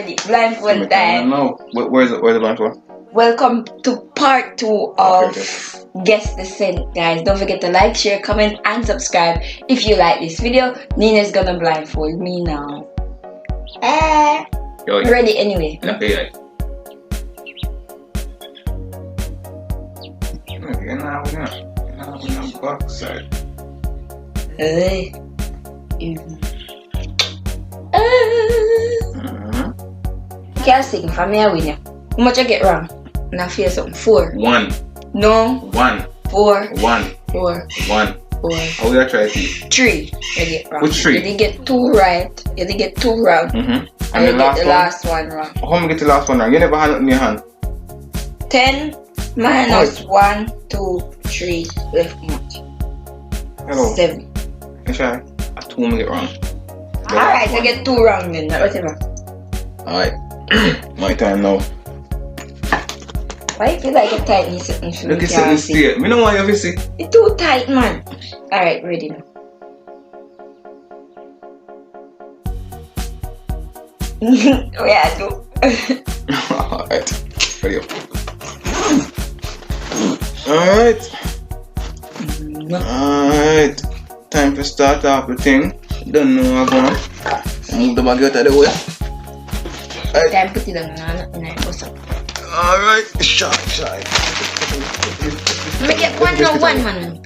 ready. Blindfold time. No. Where's the blindfold? Welcome to part 2 of Guess the Scent, guys. Don't forget to like, share, comment, and subscribe if you like this video. Nina's gonna blindfold me now. Ready anyway. Okay. You're not backside. Hey. Can't sing for me, I win you. How much I get wrong? And I feel something. 4. 1. No. 1. 4. 1. 4. 1. 4. How will I try it? 3. You get wrong. Which 3? You did get 2 right. You did get 2 wrong. And you get the last one wrong. How am I get the last one wrong? You never had it in your hand. 10 minus 1, 2, 3 left much. Hello. 7. You try. 2 am I get wrong. Alright, I get 2 wrong then. Whatever. Alright. My time now. Why you feel like you're tight in something? Look at something straight. I don't want you to see. It's too tight, man. Alright, ready now. Where I do? Alright. Ready up. Alright. Alright. Time to start off the thing. Don't know how I'm gonna move the bag out of the way. Alright. Time put it on what's up? Alright. Shy. Let me get 1 no 1, man.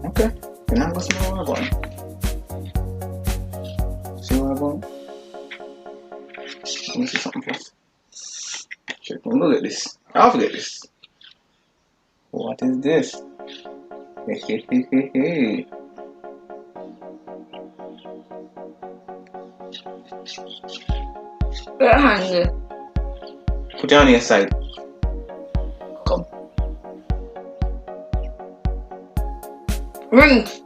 Okay. Then I'm gonna see where I'm going. See where I'm going? Let me see something first. Check. Look at this. I'll forget this. What is this? Hey. Your hand. Put it on your side. Come. Rings.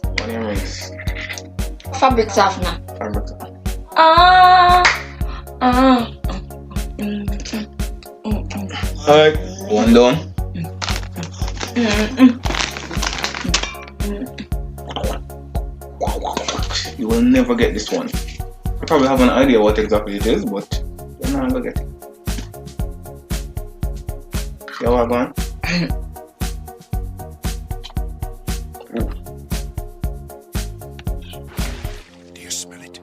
What are your rings? Fabric softener. Fabric. Alright, 1 down. You will never get this one. You probably have an idea what exactly it is, but you're not gonna get it. See how I'm going? Do you smell it?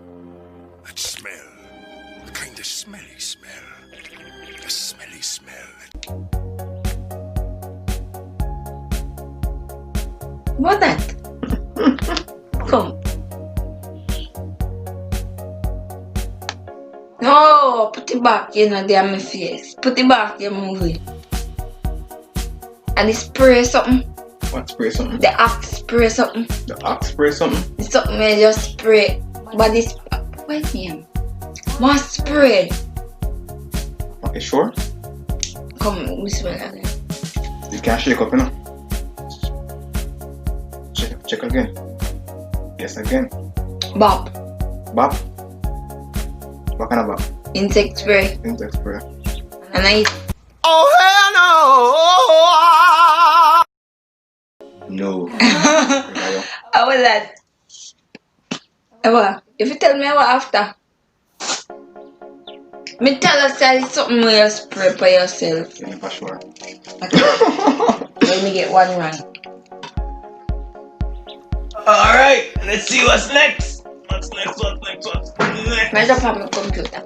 That smell. The kind of smelly smell. The smelly smell. What that? Come. No, put it back, you know, there on my face. Put it back, you move it. And it spray something. What spray something? The axe spray something. The ox spray something? It's something where you just spray. But it's. Wait me. Must spray. Okay, sure? Come, we smell again. You can't shake up, you know? Check again. Yes, again. Bop. Bop. What kind of bop? Insect spray. Insect spray. And I. Oh, hell No. How was that? Ewa, if you tell me what after. Me tell us that it's something where you spray for yourself. Yeah, for sure. Let me get 1 wrong. Alright, let's see what's next. What's next? I drop on my computer.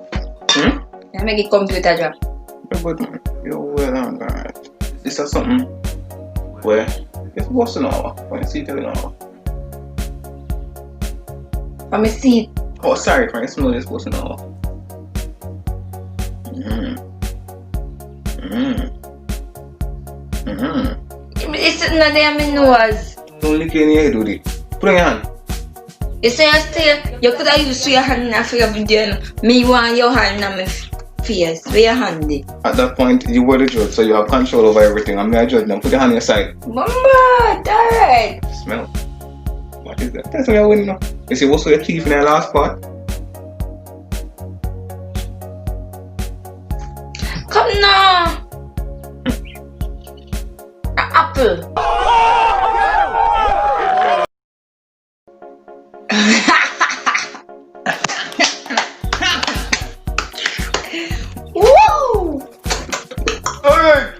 I make a computer drop. Yeah, but you're well on that. This is something where it's supposed to know when you see it, you know. From my seat. Oh, sorry, when you smell it, you're supposed to know. It's sitting on there, my nose. Don't lick it in your head with it. Put it in your hand. You say you could have used your hand now for your video. Me want your hand on my face. Where your hand is? At that point, you were the judge, so you have control over everything. I'm the judge now. Put your hand on your side. Mama, alright. Smell. What is that? That's what I wouldn't know. You see, what's your teeth in that last part? Come now. An apple.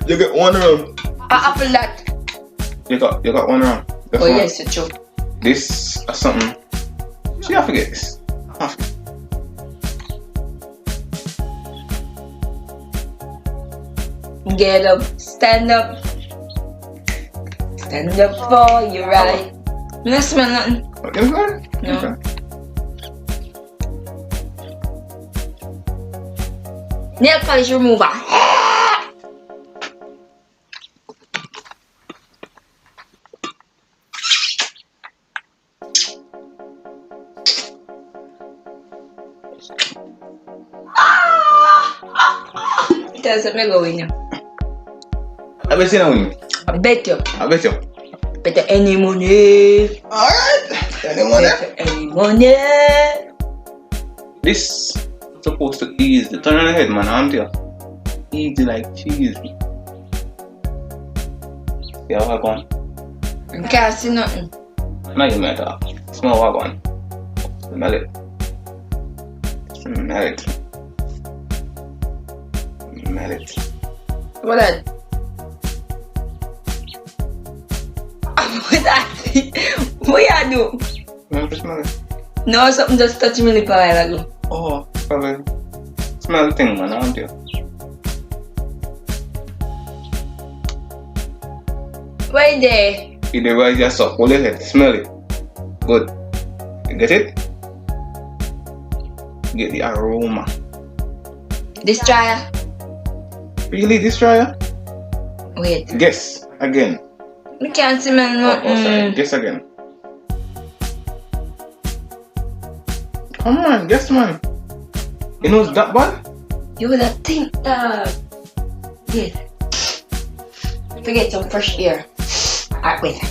You get one wrong. I apple that. You got one wrong. That's Oh one. yes, it's true. This or something. See, I forget this. I forget. Get up, stand up. Stand up for your right. You don't smell nothing. What, you got it? No. Okay. Nail polish remover. Tell us me go win you. I bet you know win. I bet you. I bet you. Bet you any money. Alright. Anyone there? Bet you any money. This supposed to ease the turn on the head, man. I'm telling you. Easy like cheese. Yeah, what gone? You can't see nothing. Not even matter. Small what gone. Smell it. Smell it. Smell it. What that? What that? What you do? You want to smell it? No, something just touched me lip a while ago. Oh, probably. Smell the thing, man. I'm telling you. Why there? You devise just up. Hold your head. Smell it. Good. You get it? Get the aroma. This dryer. Really, this dryer? Wait. Guess again. We can't smell Oh, sorry. nothing. Guess again. Come on, guess, man. You know it's that bad? You would have think that. Wait. To get some fresh air. Alright, wait.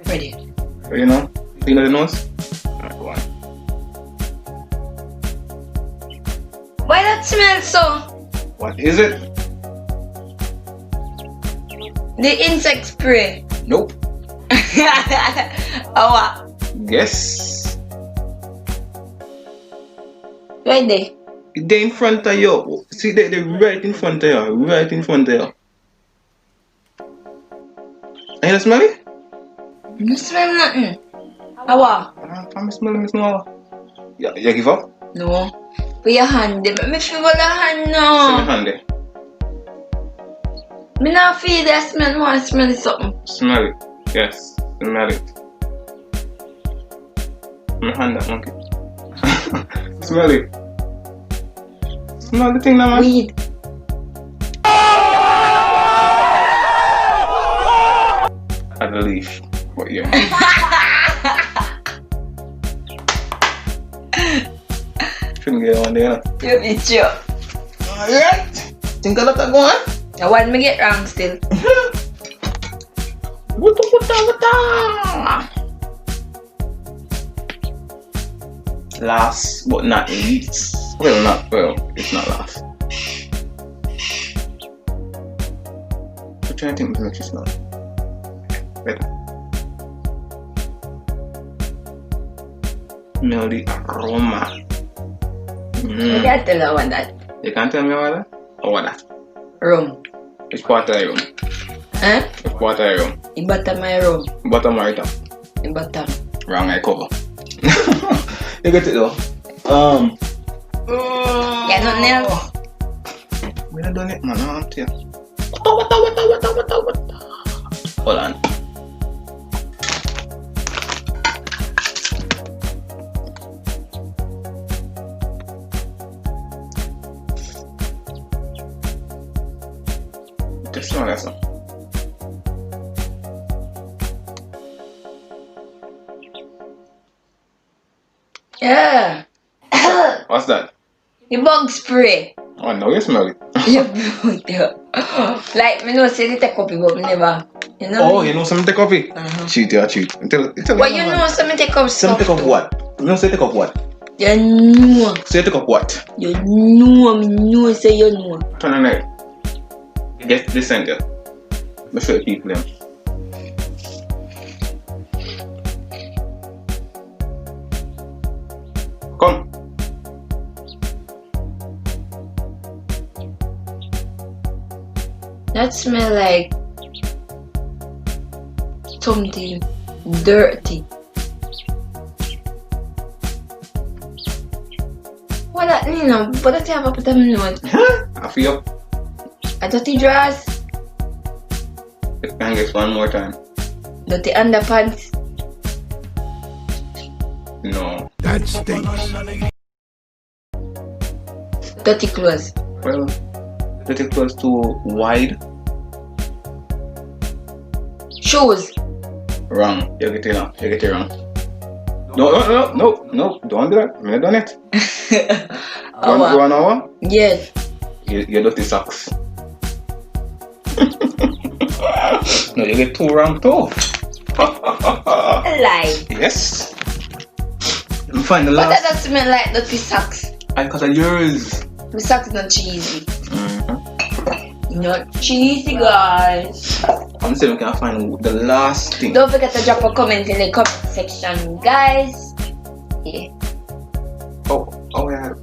Ready. You know? You know the nose? Alright, go on. Why that smell so? What is it? The insect spray. Nope. Oh, Guess. right there. They're in front of you. See, they're right in front of you. Right in front of you. Are you smell it? You smell nothing. How? I'm smelling this now. Yeah, you give up? No. Put your hand there. Make me feel the hand Send now. your hand there. Me not feel that smell. I want to smell something. Smell it. Yes, smell it. My hand that monkey. Smell it. Smell the thing now, man. Weed. I believe. But yeah. Shouldn't get one there. You be sure. Alright. Think a lot of go on? Now what me get wrong still? Wata. Last but not least. Well, it's not last. I'm trying to think of the smell. Better. Smell the aroma. You can't tell her what that. You can't tell me what that? Or what that? Rum. Which part of the room? Huh? Which part of the room? The bottom my rum. Bottom or top? The bottom. Wrong, I cover. You get it though. Yeah, nothing else. We not done it, man. I'm telling you. What? Hold on. Just smell that. Yeah. What's that? The bug spray. Oh, now you smell it. You put it. Like, me know say they take copy, but me never. You know? Oh, you know something take coffee? Cheat, yeah, cheat. Tell But you know something take up some stuff. take up what? You know say take up what? You know. Say take up what? You know. Me know say you know. Turn on it. Get this center. Let me show you people them. Come. That smell like something dirty. What that mean? But that have put them note. I feel. A dirty dress, You can guess one more time. dirty underpants. No. That stinks. Dirty clothes. Well, dirty clothes too wide. Shoes. Wrong. You get it wrong. You get it wrong. No. Don't do that. I'm not done it. Oh, One hour. yes. You dirty socks. No, you get 2 wrong too. Lie. Yes. Let me find the But that last. does smell like dirty socks. Because of yours. The socks not cheesy. Not cheesy, guys. I'm saying we can find the last thing. Don't forget to drop a comment in the comment section, guys. Yeah. Oh yeah.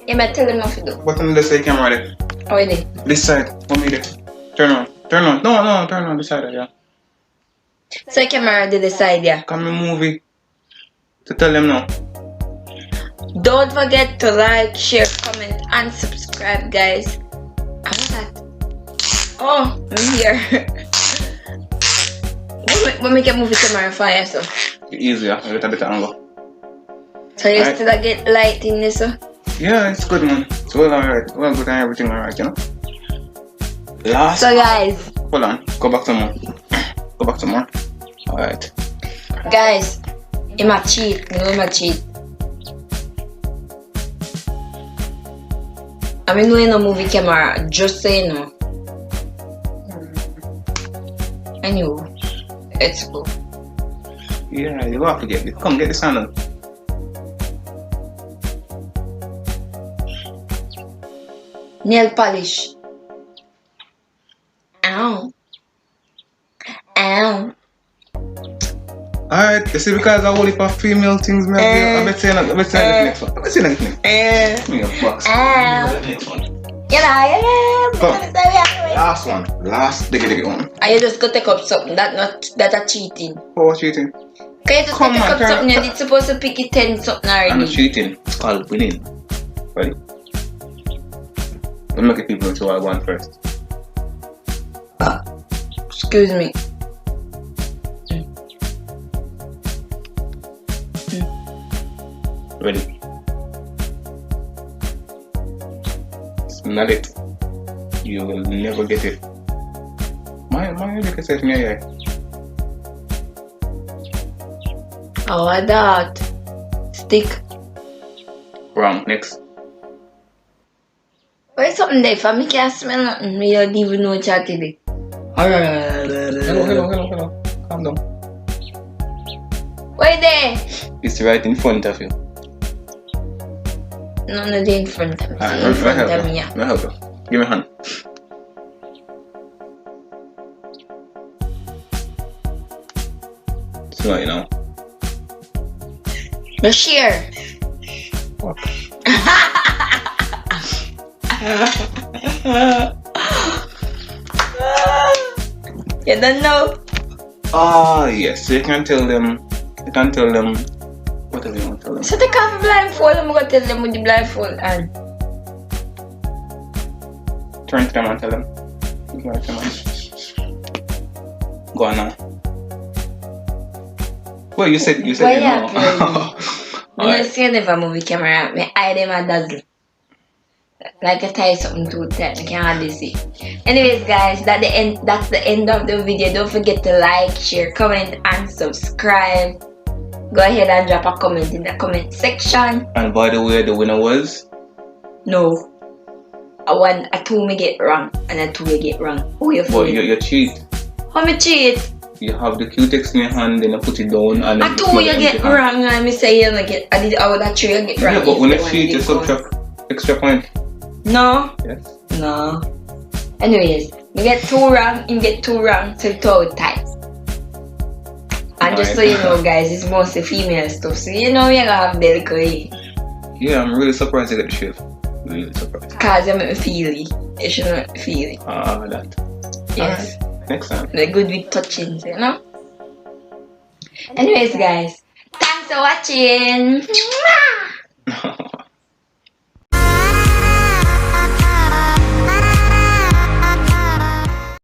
You might tell them what to do. What on the side camera there? How are they? This side. What me there? Turn on. No, turn on this side, yeah. So camera did decide, yeah. Come in movie. To tell them now. Don't forget to like, share, comment, and subscribe, guys. How's that? Oh, I'm here. When we get movie camera fire, so. Easier, a little bit of angle. So you Alright. still get light in this, so. Yeah, it's good, man. It's well alright. Well good and everything alright, you know. Last. So guys, Hold on. Go back some more. Go back some more. Alright. guys, he might cheat. You know he might cheat. I mean, we no movie camera, just so you know. Anyway, let's go. Yeah, you have to get it. Come get the sandal. Nail polish. Ow. Ow. Alright, you see, because I only for female things, man. I bet say the next one. I bet say the next one. Me a box. Ow. Next one. Last one. Last diggy one. And you just go take up something that are cheating. Oh, what's cheating? Can you just Come take on, up turn- something and it's supposed to pick it 10 something I'm not already? cheating. It's called winning. Ready? Don't make it people until I won first. Excuse me. Ready? Smell it. You will never get it. My look at me, yeah. Oh, what that? Stick. Wrong. Next. Where's something there? For me can't smell nothing. Me don't even know what you're telling. Hello. Calm down. Where there? It's right in front of you. No, no, they're in front of me. Alright, In front of me, yeah. Let me help you. Give me a hand. Smell it now. No share. Fuck. You don't know? Ah, yes. So you can tell them. Whatever you want to tell them. So take off the blindfold. I'm going to tell them with the blindfold on. Turn to them and tell them. Go on now. Well, you said Why you you know. I'm not seeing if a movie camera. My eye them a dazzle. Like I tie something too tight. I can't hardly see. Anyways, guys, that's the end of the video. Don't forget to like, share, comment, and subscribe. Go ahead and drop a comment in the comment section. And by the way, the winner was. No. A two me get wrong and a two you get wrong. Who you But feel? you cheat. How me cheat? You have the Q-Tex in your hand, then you put it down, and then A two you get wrong and me say you not get. I would that three you get wrong. Yeah, but if when the you one cheat, you get wrong. subtract extra point. No. Yes. No. Anyways, you get two wrong, you get two wrong, so it's all tight. And just so you know, guys, it's mostly female stuff, so you know you're gonna have delicate. Yeah, I'm really surprised you get the shift. Really surprised. Cause you make me feel it. You should make me feel it. Ah, that. Yes. Alright, next time. They're good with touchings, you know. Anyways, guys, thanks for watching. Mwah!